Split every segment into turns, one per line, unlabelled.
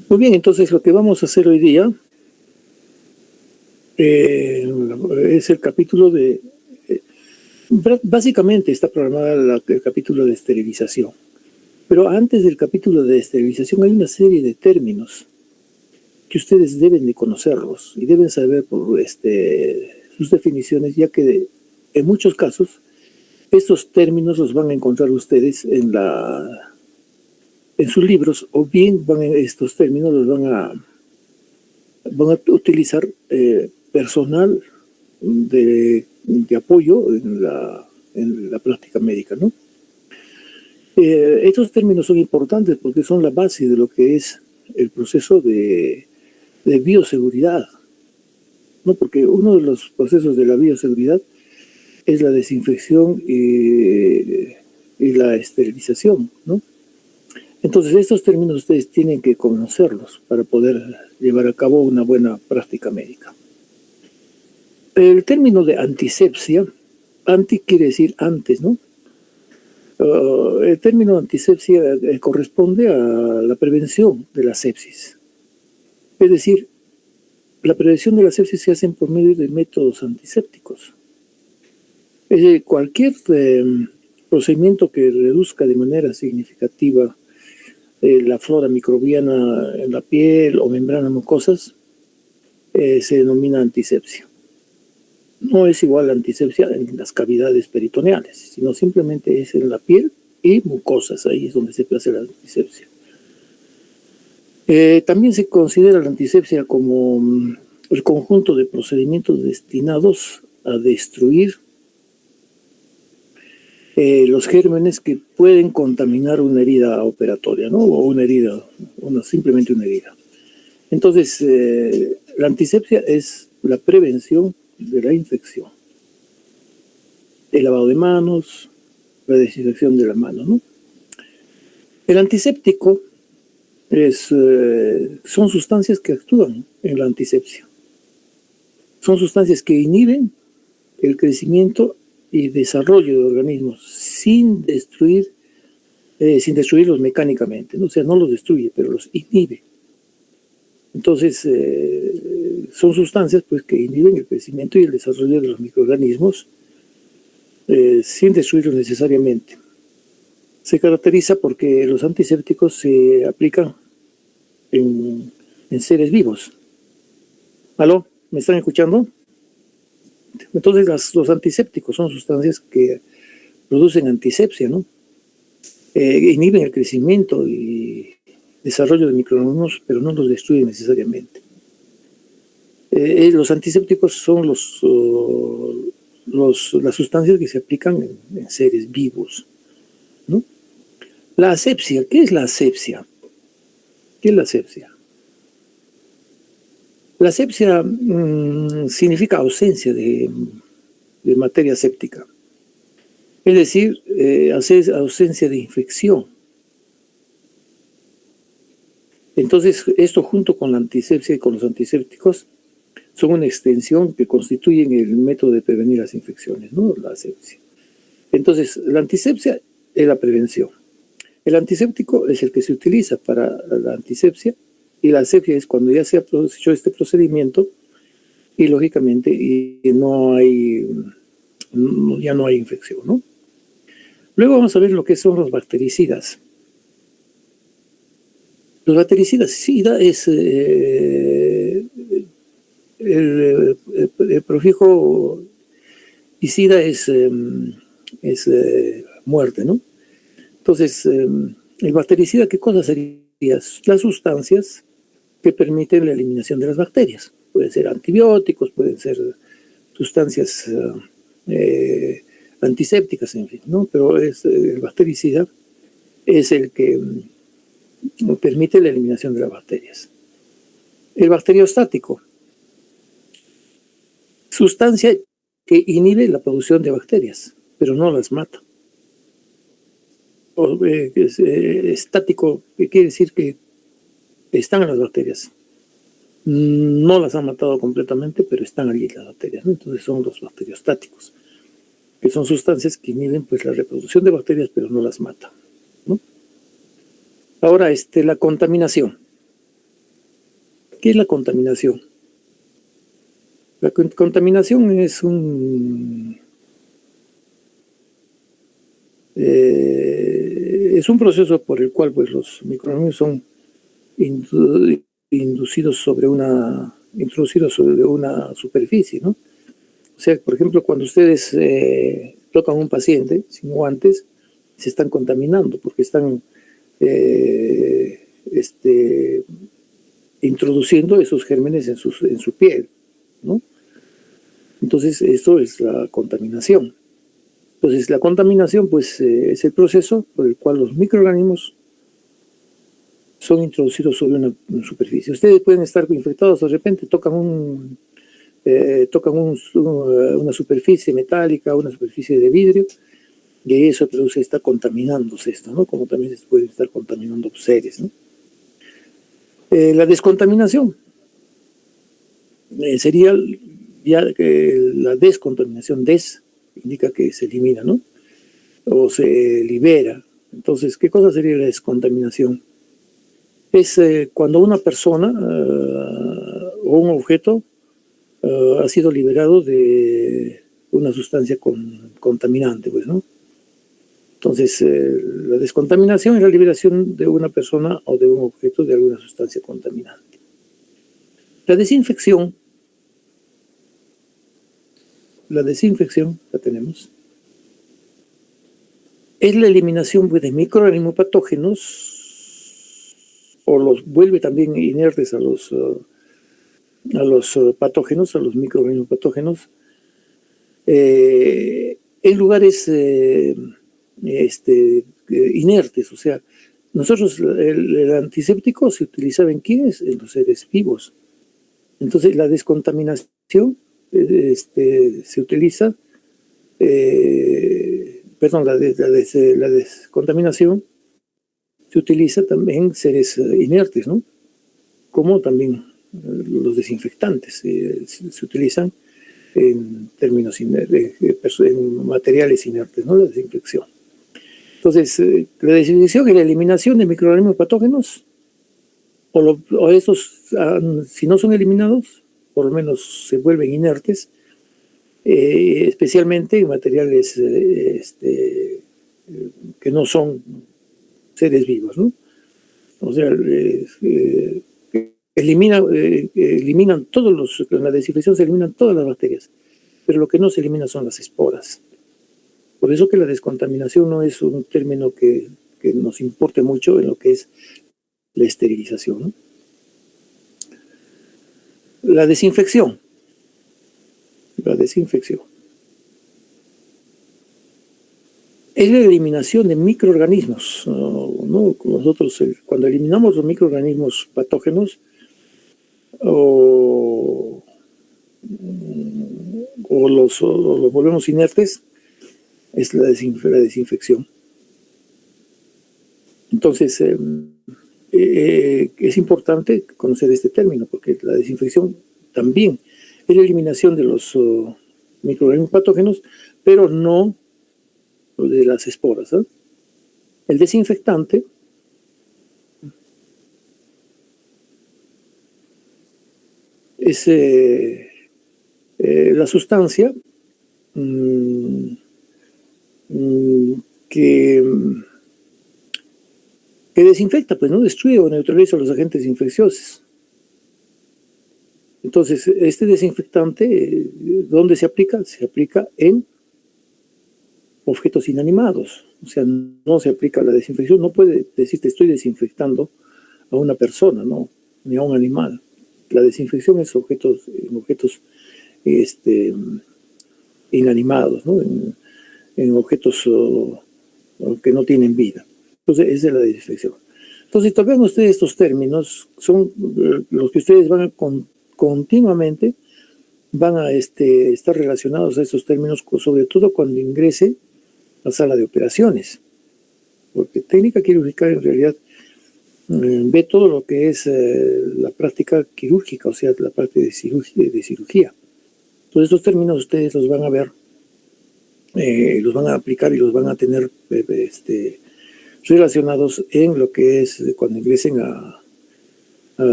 Muy bien, entonces lo que vamos a hacer hoy día es el capítulo de... Básicamente está programada el capítulo de esterilización. Pero antes del capítulo de esterilización hay una serie de términos que ustedes deben de conocerlos y deben saber por sus definiciones, ya que en muchos casos estos términos los van a encontrar ustedes en sus libros, o bien estos términos los van a utilizar personal de apoyo en la práctica médica, ¿no? Estos términos son importantes porque son la base de lo que es el proceso de bioseguridad, ¿no? Porque uno de los procesos de la bioseguridad es la desinfección y la esterilización, ¿no? Entonces, estos términos ustedes tienen que conocerlos para poder llevar a cabo una buena práctica médica. El término de antisepsia, anti quiere decir antes, ¿no? El término antisepsia corresponde a la prevención de la sepsis. Es decir, la prevención de la sepsis se hace por medio de métodos antisépticos. Es decir, cualquier procedimiento que reduzca de manera significativa la flora microbiana en la piel o membranas mucosas se denomina antisepsia. No es igual a antisepsia en las cavidades peritoneales, sino simplemente es en la piel y mucosas, ahí es donde se hace la antisepsia. También se considera la antisepsia como el conjunto de procedimientos destinados a destruir los gérmenes que pueden contaminar una herida operatoria, ¿no? O una herida, simplemente una herida. Entonces, la antisepsia es la prevención de la infección, el lavado de manos, la desinfección de las manos, ¿no? El antiséptico son sustancias que actúan en la antisepsia. Son sustancias que inhiben el crecimiento y desarrollo de organismos sin destruirlos mecánicamente, ¿no? O sea, no los destruye, pero los inhibe. Entonces, son sustancias pues, que inhiben el crecimiento y el desarrollo de los microorganismos sin destruirlos necesariamente. Se caracteriza porque los antisépticos se aplican en seres vivos. ¿Aló? ¿Me están escuchando? Entonces, los antisépticos son sustancias que producen antisepsia, ¿no? Inhiben el crecimiento y desarrollo de microorganismos, pero no los destruyen necesariamente. Los antisépticos son las sustancias que se aplican en seres vivos, ¿no? La asepsia, ¿qué es la asepsia? ¿Qué es la asepsia? La asepsia significa ausencia de materia séptica, es decir, ausencia de infección. Entonces, esto junto con la antisepsia y con los antisépticos son una extensión que constituyen el método de prevenir las infecciones, ¿no? La asepsia. Entonces, la antisepsia es la prevención. El antiséptico es el que se utiliza para la antisepsia y la asepsia es cuando ya se ha hecho este procedimiento y lógicamente ya no hay infección, ¿no? Luego vamos a ver lo que son los bactericidas. Los bactericidas, SIDA es el prefijo ICIDA es muerte, ¿no? Entonces, el bactericida, ¿qué cosa sería? Las sustancias que permiten la eliminación de las bacterias. Pueden ser antibióticos, pueden ser sustancias antisépticas, en fin, ¿no? Pero el bactericida es el que permite la eliminación de las bacterias. El bacteriostático, sustancia que inhibe la producción de bacterias, pero no las mata. Estático, que quiere decir que están las bacterias. No las han matado completamente, pero están allí las bacterias, ¿no? Entonces son los bacteriostáticos, que son sustancias que inhiben pues, la reproducción de bacterias, pero no las matan, ¿no? Ahora, la contaminación. ¿Qué es la contaminación? La contaminación es un proceso por el cual pues, los microorganismos son introducidos sobre una superficie, ¿no? O sea, por ejemplo, cuando ustedes tocan a un paciente sin guantes, se están contaminando porque están introduciendo esos gérmenes en su piel, ¿no? Entonces, eso es la contaminación. Entonces, la contaminación, pues, es el proceso por el cual los microorganismos son introducidos sobre una superficie. Ustedes pueden estar infectados, de repente tocan una superficie metálica, una superficie de vidrio, y eso produce, está contaminándose esto, ¿no? Como también se puede estar contaminando seres, ¿no? La descontaminación sería ya la descontaminación. Indica que se elimina, ¿no? O se libera. Entonces, ¿qué cosa sería la descontaminación? Es cuando una persona o un objeto ha sido liberado de una sustancia contaminante, pues, ¿no? Entonces, la descontaminación es la liberación de una persona o de un objeto de alguna sustancia contaminante. La desinfección la tenemos, es la eliminación pues, de microorganismos patógenos, o los vuelve también inertes a los patógenos, a los microorganismos patógenos, en lugares inertes. O sea, nosotros el antiséptico se utilizaba en quiénes, en los seres vivos. Entonces la descontaminación se utiliza, la descontaminación se utiliza también en seres inertes, ¿no? Como también los desinfectantes se utilizan en términos en materiales inertes, ¿no? La desinfección. Entonces, la desinfección es la eliminación de microorganismos patógenos, o estos, si no son eliminados, por lo menos se vuelven inertes, especialmente en materiales que no son seres vivos, ¿no? O sea, eliminan en la desinfección se eliminan todas las bacterias, pero lo que no se elimina son las esporas. Por eso que la descontaminación no es un término que nos importe mucho en lo que es la esterilización, ¿no? La desinfección es la eliminación de microorganismos, ¿no? Nosotros cuando eliminamos los microorganismos patógenos o los volvemos inertes, es la desinfección. Entonces, es importante conocer este término, porque la desinfección también es la eliminación de los microorganismos patógenos, pero no de las esporas, ¿eh? El desinfectante es la sustancia que desinfecta, pues no destruye o neutraliza los agentes infecciosos. Entonces, este desinfectante, ¿dónde se aplica? Se aplica en objetos inanimados. O sea, no se aplica la desinfección. No puede decir te estoy desinfectando a una persona, no, ni a un animal. La desinfección es en objetos inanimados, ¿no? En objetos que no tienen vida. Entonces, esa es la desinfección. Entonces, si tocan ustedes estos términos, son los que ustedes van a continuamente van a estar relacionados a estos términos, sobre todo cuando ingrese a sala de operaciones, porque técnica quirúrgica en realidad ve todo lo que es la práctica quirúrgica, o sea, la parte de cirugía. Todos estos términos ustedes los van a ver, los van a aplicar y los van a tener relacionados en lo que es cuando ingresen a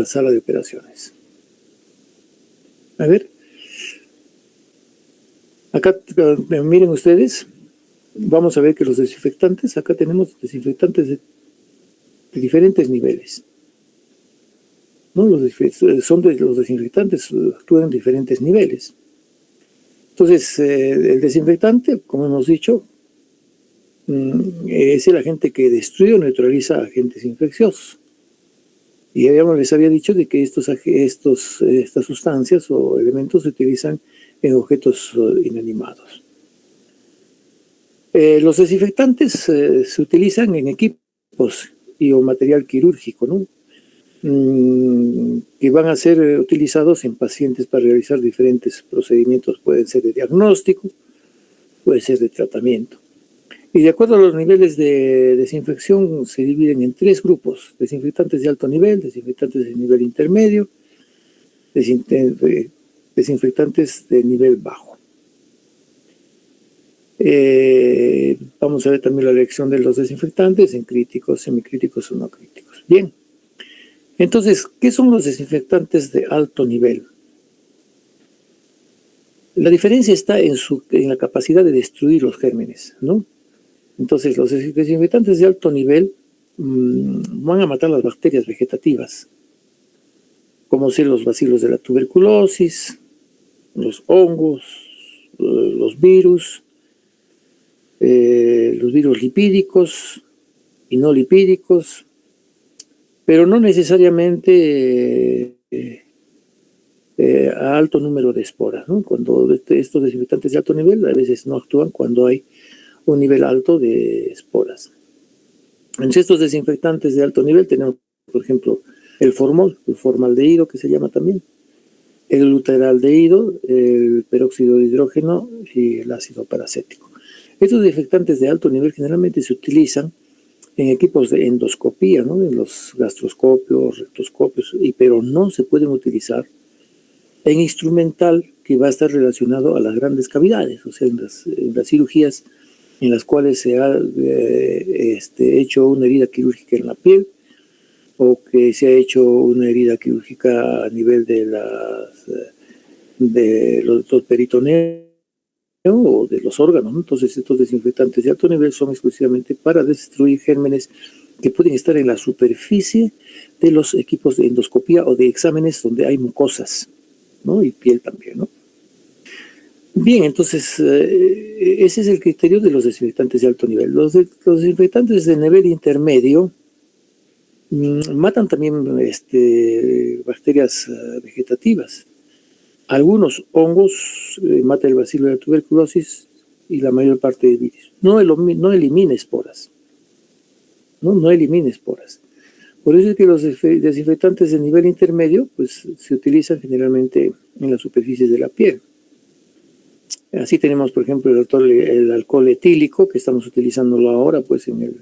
sala de operaciones. A ver, acá miren ustedes, vamos a ver que los desinfectantes, acá tenemos desinfectantes de diferentes niveles. ¿No? Los desinfectantes actúan en diferentes niveles. Entonces, el desinfectante, como hemos dicho, es el agente que destruye o neutraliza agentes infecciosos. Y ya les había dicho de que estas sustancias o elementos se utilizan en objetos inanimados. Los desinfectantes se utilizan en equipos o material quirúrgico, ¿no? Que van a ser utilizados en pacientes para realizar diferentes procedimientos. Pueden ser de diagnóstico, puede ser de tratamiento. Y de acuerdo a los niveles de desinfección se dividen en 3 grupos: desinfectantes de alto nivel, desinfectantes de nivel intermedio, desinfectantes de nivel bajo. Vamos a ver también la elección de los desinfectantes en críticos, semicríticos o no críticos. Bien, entonces, ¿qué son los desinfectantes de alto nivel? La diferencia está en la capacidad de destruir los gérmenes, ¿no? Entonces, los desinfectantes de alto nivel van a matar las bacterias vegetativas, como son los bacilos de la tuberculosis, los hongos, los virus lipídicos y no lipídicos, pero no necesariamente a alto número de esporas, ¿no? Cuando estos desinfectantes de alto nivel a veces no actúan cuando hay un nivel alto de esporas. Entre estos desinfectantes de alto nivel tenemos, por ejemplo, el formaldehído, que se llama también, el glutaraldehído, el peróxido de hidrógeno y el ácido paracético. Estos desinfectantes de alto nivel generalmente se utilizan en equipos de endoscopía, ¿no? En los gastroscopios, rectoscopios, pero no se pueden utilizar en instrumental que va a estar relacionado a las grandes cavidades, o sea, en las cirugías en las cuales se ha hecho una herida quirúrgica en la piel, o que se ha hecho una herida quirúrgica a nivel de los peritoneos o de los órganos, ¿no? Entonces, estos desinfectantes de alto nivel son exclusivamente para destruir gérmenes que pueden estar en la superficie de los equipos de endoscopía o de exámenes donde hay mucosas, ¿no? Y piel también, ¿no? Bien, entonces, ese es el criterio de los desinfectantes de alto nivel. Los desinfectantes de nivel intermedio matan también bacterias vegetativas. Algunos hongos matan el bacilo de la tuberculosis y la mayor parte de virus. No elimina esporas. No elimina esporas. Por eso es que los desinfectantes de nivel intermedio pues, se utilizan generalmente en las superficies de la piel. Así tenemos, por ejemplo, el alcohol etílico, que estamos utilizándolo ahora pues, en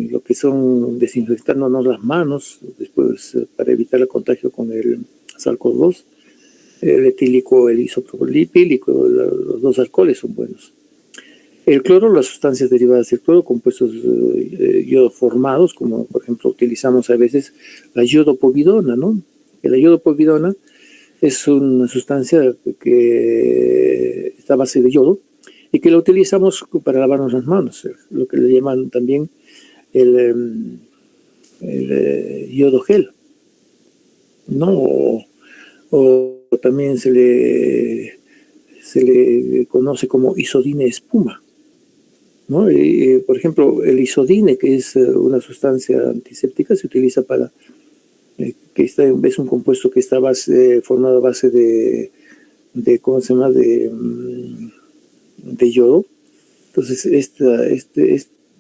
lo que son desinfectándonos las manos, después para evitar el contagio con el SARS-CoV-2, el etílico, el isopropilípico, los 2 alcoholes son buenos. El cloro, las sustancias derivadas del cloro, compuestos iodoformados, como por ejemplo utilizamos a veces la iodopovidona, ¿no? La iodopovidona es una sustancia que está a base de yodo y que la utilizamos para lavarnos las manos, lo que le llaman también el yodo gel, ¿no? O también se le conoce como isodine espuma, ¿no? Por ejemplo, el isodine, que es una sustancia antiséptica, se utiliza para es un compuesto que está formado a base de ¿cómo se llama? De yodo. Entonces,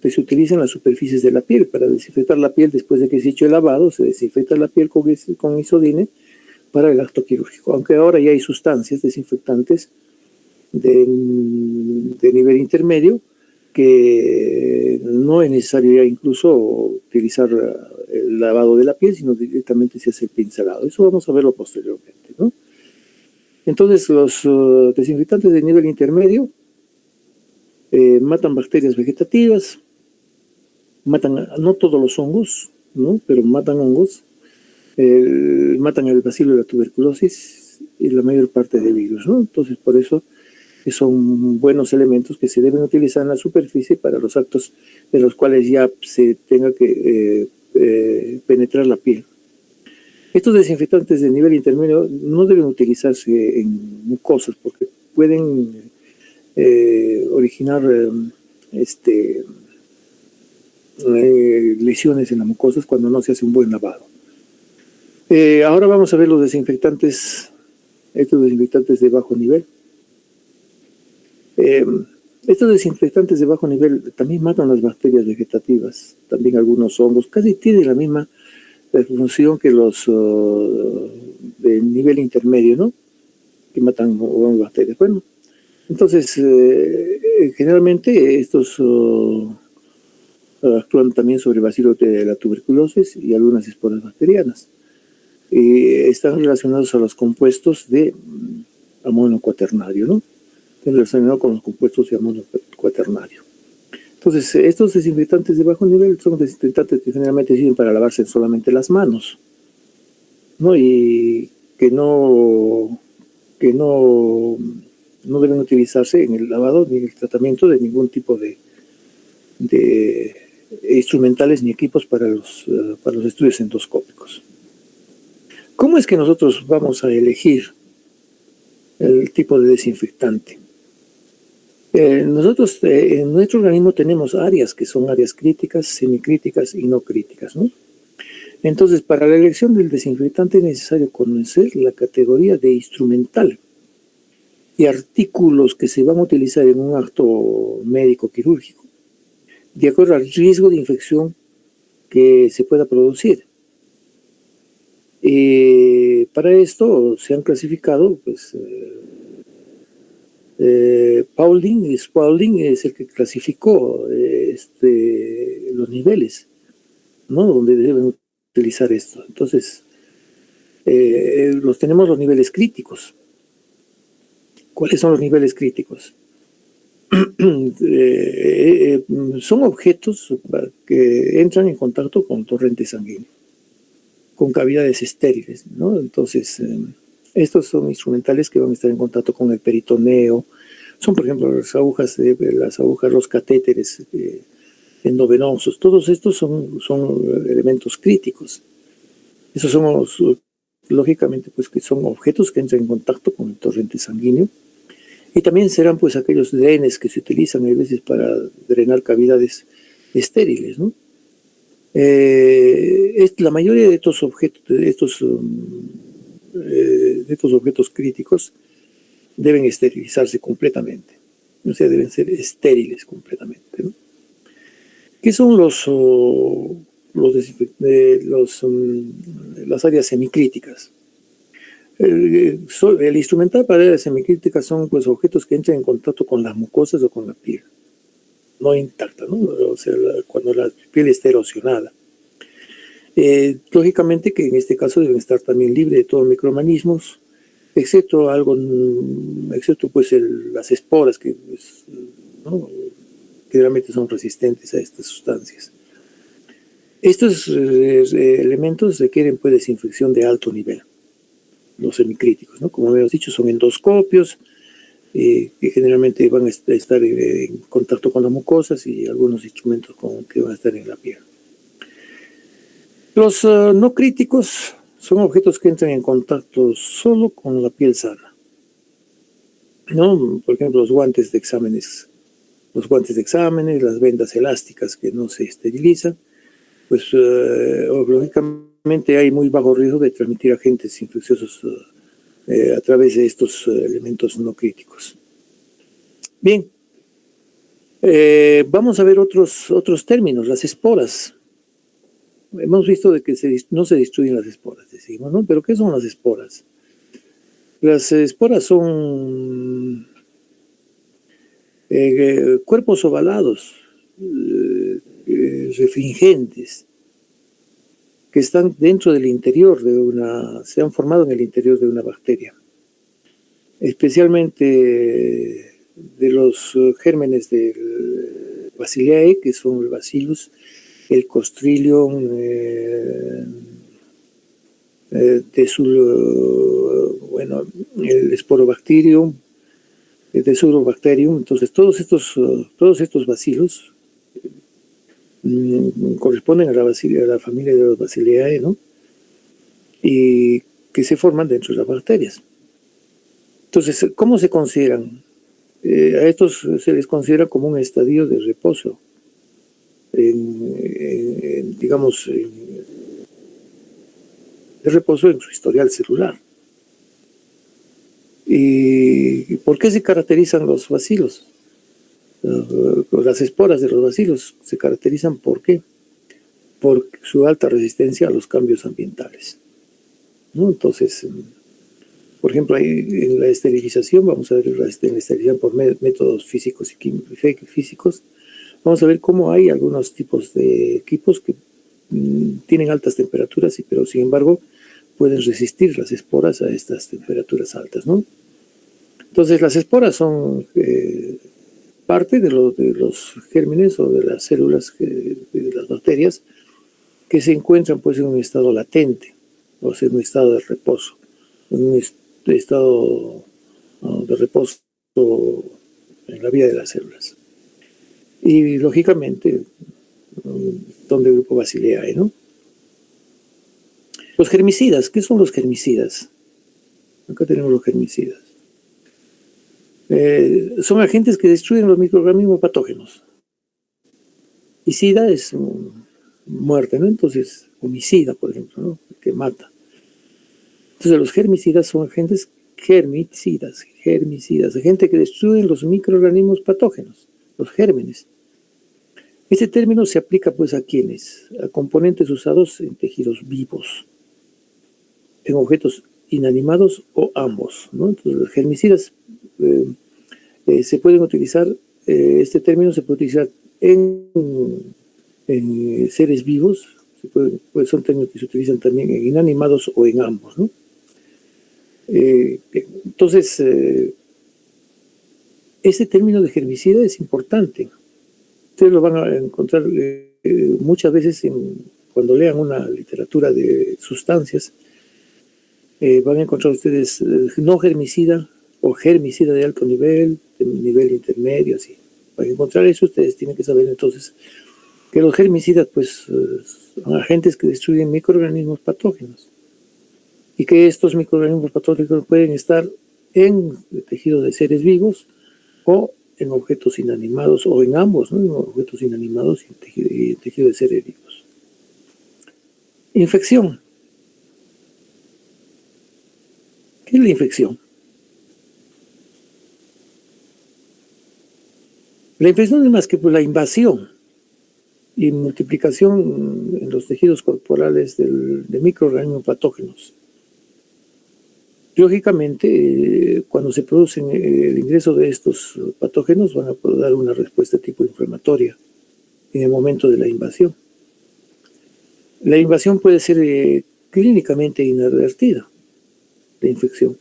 se utiliza en las superficies de la piel para desinfectar la piel después de que se ha hecho el lavado. Se desinfecta la piel con isodine para el acto quirúrgico. Aunque ahora ya hay sustancias desinfectantes de nivel intermedio que no es necesario ya incluso utilizar el lavado de la piel, sino directamente se hace el pincelado. Eso vamos a verlo posteriormente, ¿no? Entonces, los desinfectantes de nivel intermedio matan bacterias vegetativas, matan no todos los hongos, ¿no? Pero matan hongos, matan el bacilo de la tuberculosis, y la mayor parte de virus, ¿no? Entonces, por eso son buenos elementos que se deben utilizar en la superficie para los actos de los cuales ya se tenga que penetrar la piel. Estos desinfectantes de nivel intermedio no deben utilizarse en mucosas porque pueden originar lesiones en las mucosas cuando no se hace un buen lavado. Ahora vamos a ver los desinfectantes, estos desinfectantes de bajo nivel. Estos desinfectantes de bajo nivel también matan las bacterias vegetativas, también algunos hongos, casi tienen la misma función que los de nivel intermedio, ¿no? Que matan bacterias. Bueno, entonces, generalmente estos actúan también sobre bacilos de la tuberculosis y algunas esporas bacterianas. Están relacionados a los compuestos de amonio cuaternario, ¿no? Están relacionados con los compuestos de amonio cuaternario. Entonces, estos desinfectantes de bajo nivel son desinfectantes que generalmente sirven para lavarse solamente las manos, ¿no? Y que no deben utilizarse en el lavado ni en el tratamiento de ningún tipo de instrumentales ni equipos para los estudios endoscópicos. ¿Cómo es que nosotros vamos a elegir el tipo de desinfectante? Nosotros en nuestro organismo tenemos áreas que son áreas críticas, semicríticas y no críticas, ¿no? Entonces, para la elección del desinfectante es necesario conocer la categoría de instrumental y artículos que se van a utilizar en un acto médico quirúrgico, de acuerdo al riesgo de infección que se pueda producir. Para esto se han clasificado, pues, Spaulding es el que clasificó los niveles, ¿no? Donde deben utilizar esto. Entonces, tenemos los niveles críticos. ¿Cuáles son los niveles críticos? Son objetos que entran en contacto con torrente sanguíneo, con cavidades estériles, ¿no? Entonces, estos son instrumentales que van a estar en contacto con el peritoneo. Son, por ejemplo, las agujas, los catéteres endovenosos. Todos estos son elementos críticos. Esos son, lógicamente, pues que son objetos que entran en contacto con el torrente sanguíneo. Y también serán, pues, aquellos drenes que se utilizan a veces para drenar cavidades estériles, ¿no? La mayoría de estos objetos, de estos objetos críticos deben esterilizarse completamente, o sea, deben ser estériles completamente, ¿no? ¿Qué son las áreas semicríticas? El instrumental para áreas semicríticas son, pues, objetos que entran en contacto con las mucosas o con la piel, no intacta, ¿no? O sea, cuando la piel está erosionada. Lógicamente que en este caso deben estar también libres de todos microorganismos, excepto pues las esporas que, pues, ¿no? Generalmente son resistentes a estas sustancias. Estos elementos requieren, pues, desinfección de alto nivel, los semicríticos, ¿no? Como habíamos dicho, son endoscopios que generalmente van a estar en contacto con las mucosas y algunos instrumentos que van a estar en la piel. Los no críticos son objetos que entran en contacto solo con la piel sana, ¿no? Por ejemplo, los guantes de exámenes, las vendas elásticas que no se esterilizan, pues lógicamente hay muy bajo riesgo de transmitir agentes infecciosos a través de estos elementos no críticos. Bien, vamos a ver otros términos, las esporas. Hemos visto de que no se destruyen las esporas, decimos, ¿no? Pero ¿qué son las esporas? Las esporas son cuerpos ovalados, refringentes, que están dentro del interior se han formado en el interior de una bacteria, especialmente de los gérmenes del Bacilliae, que son el Bacillus, el Clostridium, el Sporobacterium, el Desulfobacterium. Entonces, todos estos bacilos corresponden a la familia de los Bacilliae, ¿no? Y que se forman dentro de las bacterias. Entonces, ¿cómo se consideran? A estos se les considera como un estadio de reposo, digamos, de reposo en su historial celular. ¿Y por qué se caracterizan los bacilos? Las esporas de los bacilos se caracterizan ¿por qué? Por su alta resistencia a los cambios ambientales, ¿no? Entonces, por ejemplo, ahí en la esterilización, vamos a ver en la esterilización por métodos físicos y físicos, vamos a ver cómo hay algunos tipos de equipos que tienen altas temperaturas, pero sin embargo pueden resistir las esporas a estas temperaturas altas, ¿no? Entonces, las esporas son parte de los gérmenes o de las células de las bacterias que se encuentran pues en un estado latente, o sea, en un estado de reposo, en un estado de reposo en la vida de las células. Y lógicamente son del grupo Bacilliae, ¿no? Los germicidas, ¿qué son los germicidas? Acá tenemos los germicidas. Son agentes que destruyen los microorganismos patógenos. Y sida es muerte, ¿no? Entonces, homicida, por ejemplo, ¿no? Que mata. Entonces, los germicidas son agentes germicidas, agentes que destruyen los microorganismos patógenos, los gérmenes. Este término se aplica, pues, ¿a quiénes? A componentes usados en tejidos vivos, en objetos inanimados o ambos, ¿no? Entonces, los germicidas se pueden utilizar, este término se puede utilizar en seres vivos, pues son términos que se utilizan también en inanimados o en ambos, ¿no? Entonces, ese término de germicida es importante. Ustedes lo van a encontrar muchas veces cuando lean una literatura de sustancias, van a encontrar ustedes no germicida o germicida de alto nivel, de nivel intermedio, así. Para encontrar eso, ustedes tienen que saber entonces que los germicidas, pues, son agentes que destruyen microorganismos patógenos y que estos microorganismos patógenos pueden estar en el tejido de seres vivos o en objetos inanimados, o en ambos, ¿no? En objetos inanimados y en tejido de seres vivos. Infección. ¿Qué es la infección? La infección es más que pues, la invasión y multiplicación en los tejidos corporales de microorganismos patógenos. Lógicamente, cuando se produce el ingreso de estos patógenos, van a poder dar una respuesta tipo inflamatoria en el momento de la invasión. La invasión puede ser clínicamente inadvertida, la infección.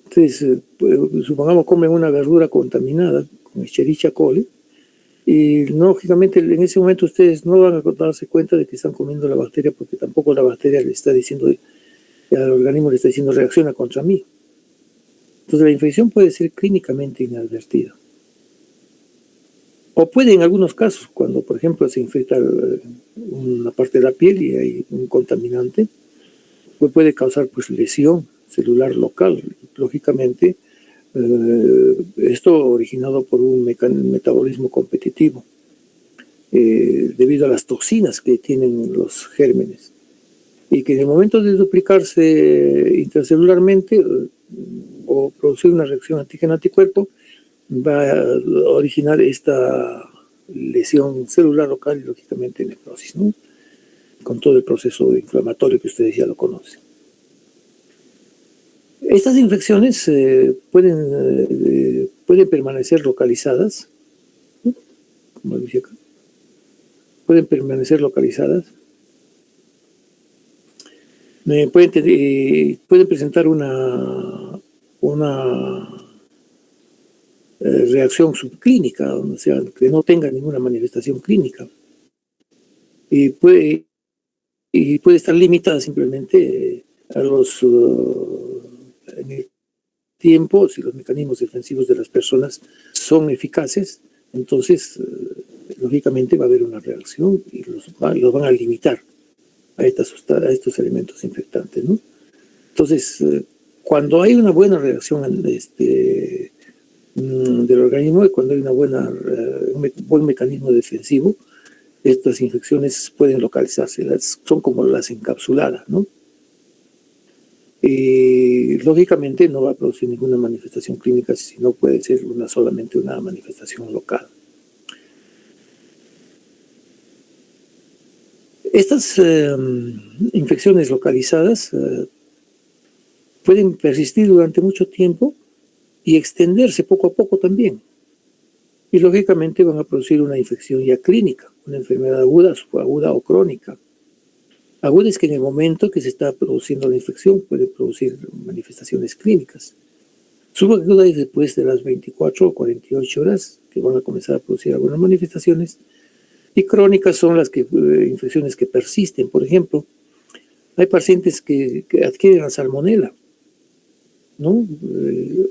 Entonces, supongamos comen una verdura contaminada con Escherichia coli, y lógicamente en ese momento ustedes no van a darse cuenta de que están comiendo la bacteria, porque tampoco la bacteria le está diciendo, al organismo le está diciendo reacciona contra mí. Entonces la infección puede ser clínicamente inadvertida. O puede en algunos casos, cuando por ejemplo se infecta una parte de la piel y hay un contaminante, pues puede causar pues lesión celular local, lógicamente. Esto originado por un metabolismo competitivo debido a las toxinas que tienen los gérmenes y que en el momento de duplicarse intracelularmente o producir una reacción antígeno-anticuerpo va a originar esta lesión celular local y lógicamente necrosis, ¿no? Con todo el proceso inflamatorio que ustedes ya lo conocen. Estas infecciones pueden permanecer localizadas, ¿no? Como dije acá, pueden permanecer localizadas, pueden presentar una reacción subclínica, o sea, que no tenga ninguna manifestación clínica, y puede estar limitada simplemente a los en el tiempo, si los mecanismos defensivos de las personas son eficaces, entonces, lógicamente va a haber una reacción y los van a limitar a estos elementos infectantes, ¿no? Entonces, cuando hay una buena reacción del organismo y cuando hay un buen mecanismo defensivo, estas infecciones pueden localizarse, son como las encapsuladas, ¿no? Y lógicamente no va a producir ninguna manifestación clínica, sino puede ser solamente una manifestación local. Estas infecciones localizadas pueden persistir durante mucho tiempo y extenderse poco a poco también. Y lógicamente van a producir una infección ya clínica, una enfermedad aguda o crónica. Aguda es que en el momento que se está produciendo la infección puede producir manifestaciones clínicas. Subaguda es después de las 24 o 48 horas que van a comenzar a producir algunas manifestaciones. Y crónicas son las infecciones que persisten. Por ejemplo, hay pacientes que adquieren la salmonela, ¿no?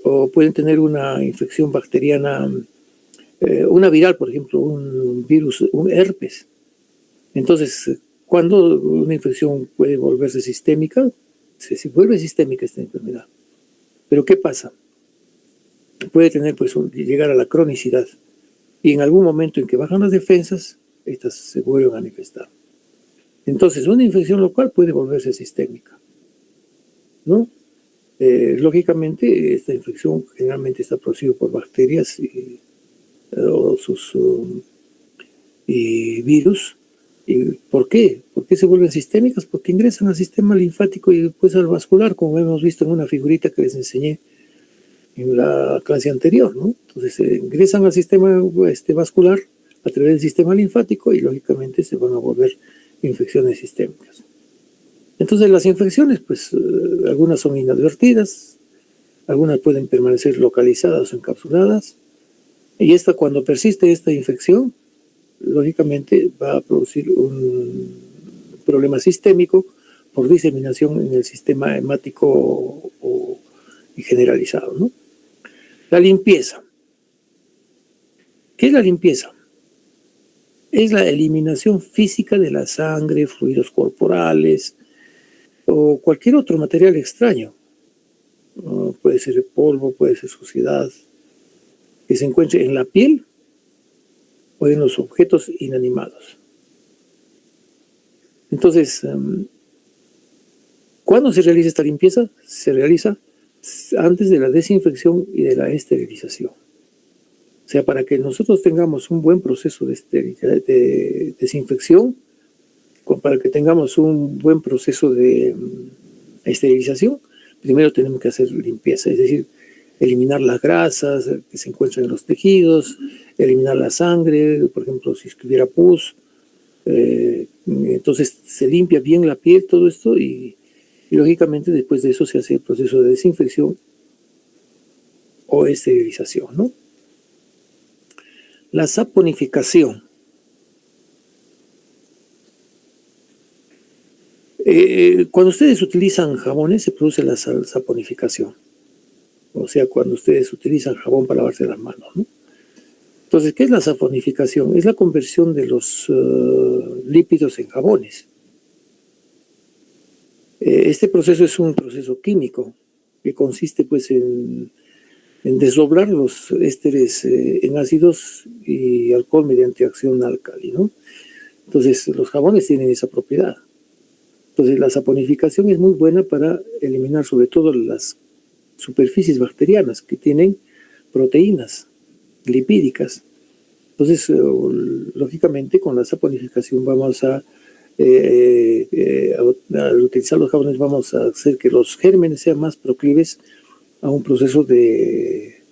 O pueden tener una infección bacteriana, una viral, por ejemplo, un virus, un herpes. Entonces, cuando una infección puede volverse sistémica, se vuelve sistémica esta enfermedad. Pero ¿qué pasa? Puede tener, pues, llegar a la cronicidad. Y en algún momento en que bajan las defensas, estas se vuelven a manifestar. Entonces, una infección local puede volverse sistémica, ¿no? Lógicamente, esta infección generalmente está producida por bacterias o sus virus. ¿Y por qué? ¿Por qué se vuelven sistémicas? Porque ingresan al sistema linfático y después al vascular, como hemos visto en una figurita que les enseñé en la clase anterior, ¿no? Entonces ingresan al sistema vascular a través del sistema linfático y lógicamente se van a volver infecciones sistémicas. Entonces las infecciones, pues algunas son inadvertidas, algunas pueden permanecer localizadas o encapsuladas, y cuando persiste esta infección, lógicamente va a producir un problema sistémico por diseminación en el sistema hemático y generalizado, ¿no? La limpieza. ¿Qué es la limpieza? Es la eliminación física de la sangre, fluidos corporales o cualquier otro material extraño. Puede ser polvo, puede ser suciedad, que se encuentre en la piel o en los objetos inanimados. Entonces, ¿cuándo se realiza esta limpieza? Se realiza antes de la desinfección y de la esterilización. O sea, para que nosotros tengamos un buen proceso de desinfección, para que tengamos un buen proceso de esterilización, primero tenemos que hacer limpieza, es decir, eliminar las grasas que se encuentran en los tejidos, eliminar la sangre, por ejemplo, si hubiera pus, entonces se limpia bien la piel, todo esto, y lógicamente después de eso se hace el proceso de desinfección o esterilización, ¿no? La saponificación. Cuando ustedes utilizan jabones se produce la saponificación. O sea, cuando ustedes utilizan jabón para lavarse las manos, ¿no? Entonces, ¿qué es la saponificación? Es la conversión de los lípidos en jabones. Este proceso es un proceso químico que consiste, pues, en desdoblar los ésteres en ácidos y alcohol mediante acción álcali, ¿no? Entonces, los jabones tienen esa propiedad. Entonces, la saponificación es muy buena para eliminar sobre todo las superficies bacterianas que tienen proteínas lipídicas. Entonces, lógicamente, con la saponificación vamos al utilizar los jabones vamos a hacer que los gérmenes sean más proclives a un proceso de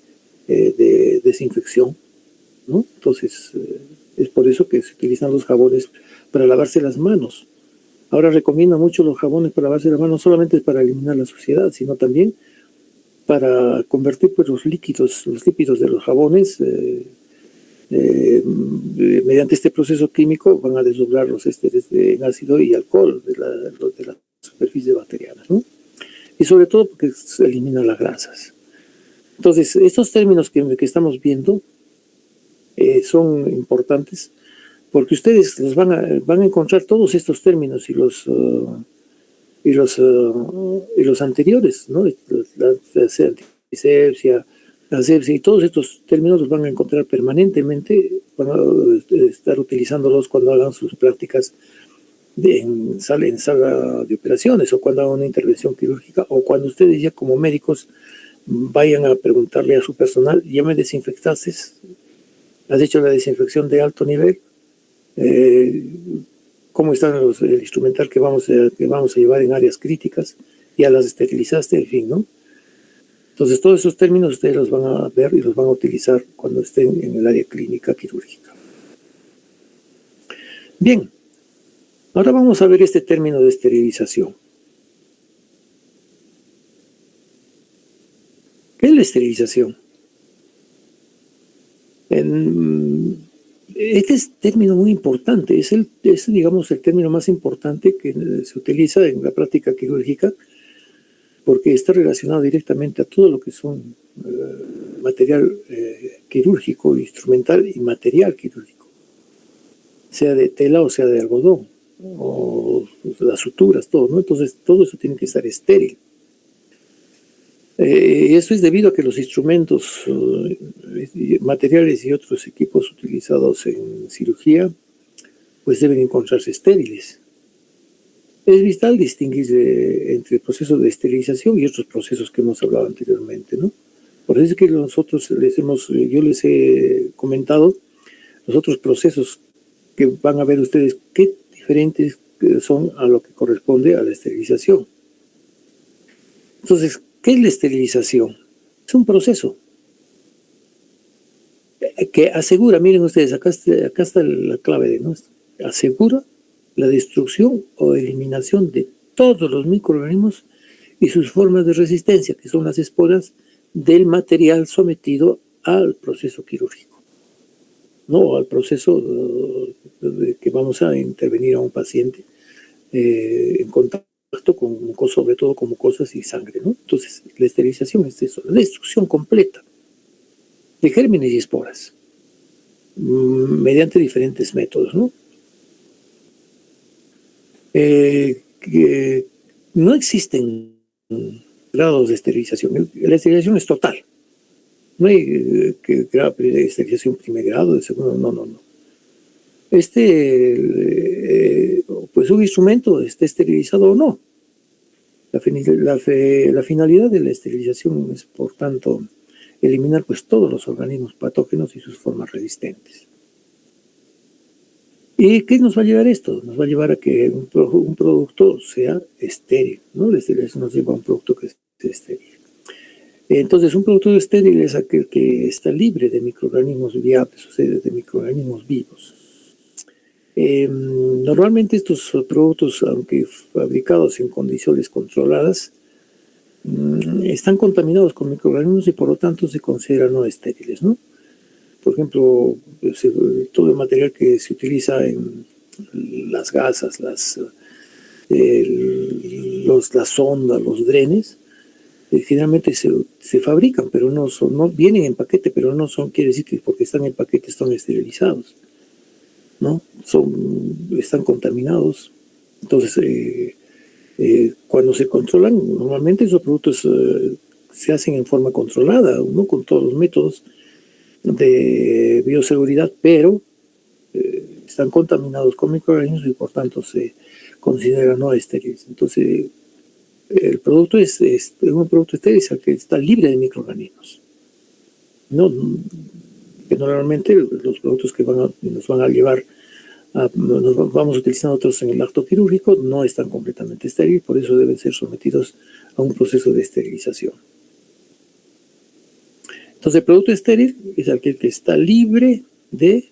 desinfección, ¿no? Entonces, es por eso que se utilizan los jabones para lavarse las manos. Ahora recomiendo mucho los jabones para lavarse las manos, no solamente para eliminar la suciedad, sino también para convertir, pues, los lípidos de los jabones mediante este proceso químico van a desdoblar los ésteres en ácido y alcohol de las superficies bacterianas, ¿no? y sobre todo porque se elimina las grasas. Entonces, estos términos que estamos viendo son importantes porque ustedes los van a encontrar todos estos términos y los anteriores, ¿no? La antisepsia, la asepsia, y todos estos términos los van a encontrar permanentemente, van a estar utilizándolos cuando hagan sus prácticas en sala de operaciones o cuando hagan una intervención quirúrgica o cuando ustedes ya como médicos vayan a preguntarle a su personal, ¿ya me desinfectaste? ¿Has hecho la desinfección de alto nivel? ¿Cómo está el instrumental que vamos a llevar en áreas críticas? ¿Ya las esterilizaste? En fin, ¿no? Entonces, todos esos términos ustedes los van a ver y los van a utilizar cuando estén en el área clínica quirúrgica. Bien, ahora vamos a ver este término de esterilización. ¿Qué es la esterilización? Este es un término muy importante, es digamos, el término más importante que se utiliza en la práctica quirúrgica, porque está relacionado directamente a todo lo que son material quirúrgico, instrumental y material quirúrgico, sea de tela o sea de algodón, o las suturas, todo, ¿no? Entonces, todo eso tiene que estar estéril. Eso es debido a que los instrumentos, materiales y otros equipos utilizados en cirugía, pues deben encontrarse estériles. Es vital distinguir entre el proceso de esterilización y otros procesos que hemos hablado anteriormente, ¿no? Por eso es que nosotros yo les he comentado los otros procesos que van a ver ustedes qué diferentes son a lo que corresponde a la esterilización. Entonces, ¿qué es la esterilización? Es un proceso que asegura, miren ustedes, acá está la clave de nuestro, asegura la destrucción o eliminación de todos los microorganismos y sus formas de resistencia, que son las esporas del material sometido al proceso quirúrgico, no al proceso de que vamos a intervenir a un paciente en contacto con sobre todo con mucosas y sangre, ¿no? Entonces, la esterilización es eso, la destrucción completa de gérmenes y esporas mediante diferentes métodos, ¿no? No existen grados de esterilización. La esterilización es total. No hay esterilización primer grado, de segundo, no. Pues un instrumento esté esterilizado o no. La finalidad de la esterilización es, por tanto, eliminar pues todos los organismos patógenos y sus formas resistentes. ¿Y qué nos va a llevar esto? Nos va a llevar a que un producto sea estéril, ¿no? La esterilización nos lleva a un producto que sea estéril. Entonces, un producto estéril es aquel que está libre de microorganismos viables, o sea, de microorganismos vivos. Normalmente estos productos, aunque fabricados en condiciones controladas, están contaminados con microorganismos y por lo tanto se consideran no estériles, ¿no? Por ejemplo, todo el material que se utiliza en las gasas, las sondas, los drenes, generalmente se fabrican, pero no vienen en paquete, pero no son, quiere decir que porque están en paquete están esterilizados, ¿no? Están contaminados. Entonces, cuando se controlan, normalmente esos productos se hacen en forma controlada, ¿no? Con todos los métodos de bioseguridad, pero están contaminados con microorganismos y por tanto se consideran no estériles. Entonces, el producto es un producto estéril que está libre de microorganismos. No, que normalmente los productos que nos van a llevar nos vamos a utilizar nosotros en el acto quirúrgico no están completamente estériles, por eso deben ser sometidos a un proceso de esterilización. Entonces, el producto estéril es aquel que está libre de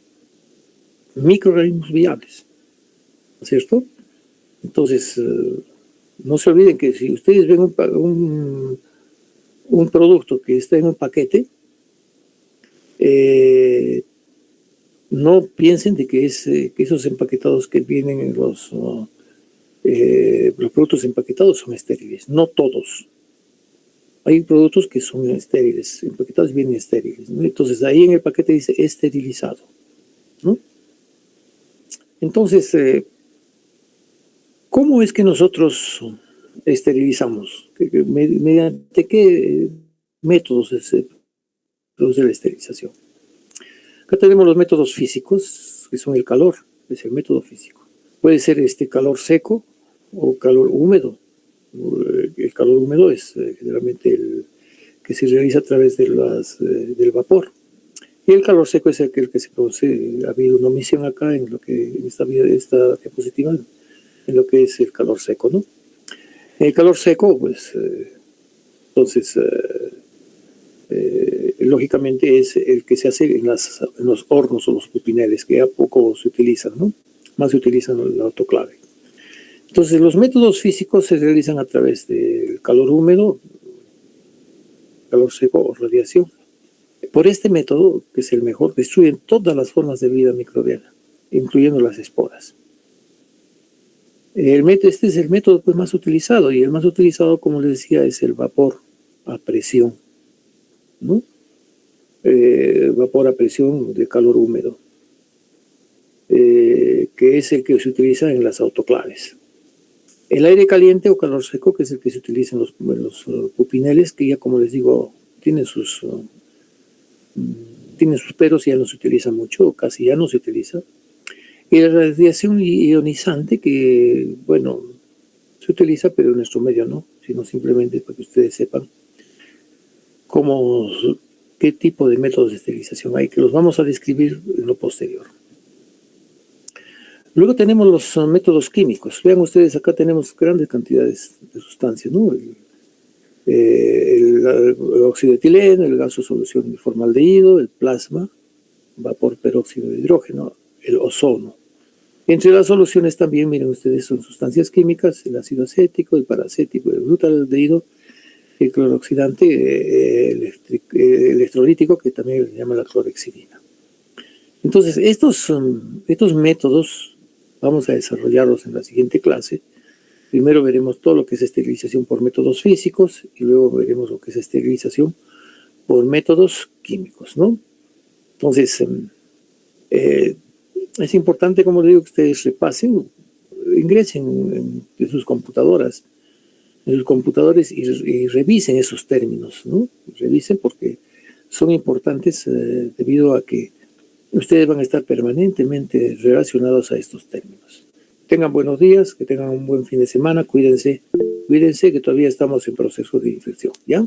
microorganismos viables, ¿no es cierto? Entonces, no se olviden que si ustedes ven un producto que está en un paquete, no piensen de que esos empaquetados que vienen en los productos empaquetados son estériles. No todos. Hay productos que son estériles, empaquetados vienen estériles, ¿no? Entonces ahí en el paquete dice esterilizado, ¿no? Entonces, ¿cómo es que nosotros esterilizamos? ¿Mediante qué métodos se produce la esterilización? Acá tenemos los métodos físicos, que son el calor, es el método físico. Puede ser calor seco o calor húmedo. El calor húmedo es generalmente el que se realiza a través de del vapor. Y el calor seco es aquel que se produce. Ha habido una omisión acá en lo que en esta diapositiva, en lo que es el calor seco, ¿no? El calor seco, pues, entonces, lógicamente es el que se hace en los hornos o los pupineles, que ya poco se utilizan, ¿no? Más se utilizan el autoclave. Entonces, los métodos físicos se realizan a través del calor húmedo, calor seco o radiación. Por este método, que es el mejor, destruyen todas las formas de vida microbiana, incluyendo las esporas. Este es el método pues, más utilizado, y el más utilizado, como les decía, es el vapor a presión, ¿no? Vapor a presión de calor húmedo, que es el que se utiliza en las autoclaves. El aire caliente o calor seco, que es el que se utiliza en los pupineles, que ya, como les digo, tienen sus peros y ya no se utiliza mucho, o casi ya no se utiliza. Y la radiación ionizante, que, bueno, se utiliza, pero en nuestro medio no, sino simplemente para que ustedes sepan qué tipo de métodos de esterilización hay, que los vamos a describir en lo posterior. Luego tenemos los métodos químicos. Vean ustedes, acá tenemos grandes cantidades de sustancias, ¿no? El óxido de etileno, el gaso solución de formaldehído, el plasma, vapor peróxido de hidrógeno, el ozono. Entre las soluciones también, miren ustedes, son sustancias químicas, el ácido acético, el paracético, el glutaldehído, el cloroxidante, el electrolítico, que también se llama la clorexidina. Entonces, estos métodos vamos a desarrollarlos en la siguiente clase. Primero veremos todo lo que es esterilización por métodos físicos y luego veremos lo que es esterilización por métodos químicos, ¿no? Entonces, es importante, como les digo, que ustedes repasen, ingresen en sus computadoras, en sus computadores y revisen esos términos, ¿no? Revisen porque son importantes debido a que ustedes van a estar permanentemente relacionados a estos términos. Tengan buenos días, que tengan un buen fin de semana, cuídense, que todavía estamos en proceso de infección, ¿ya?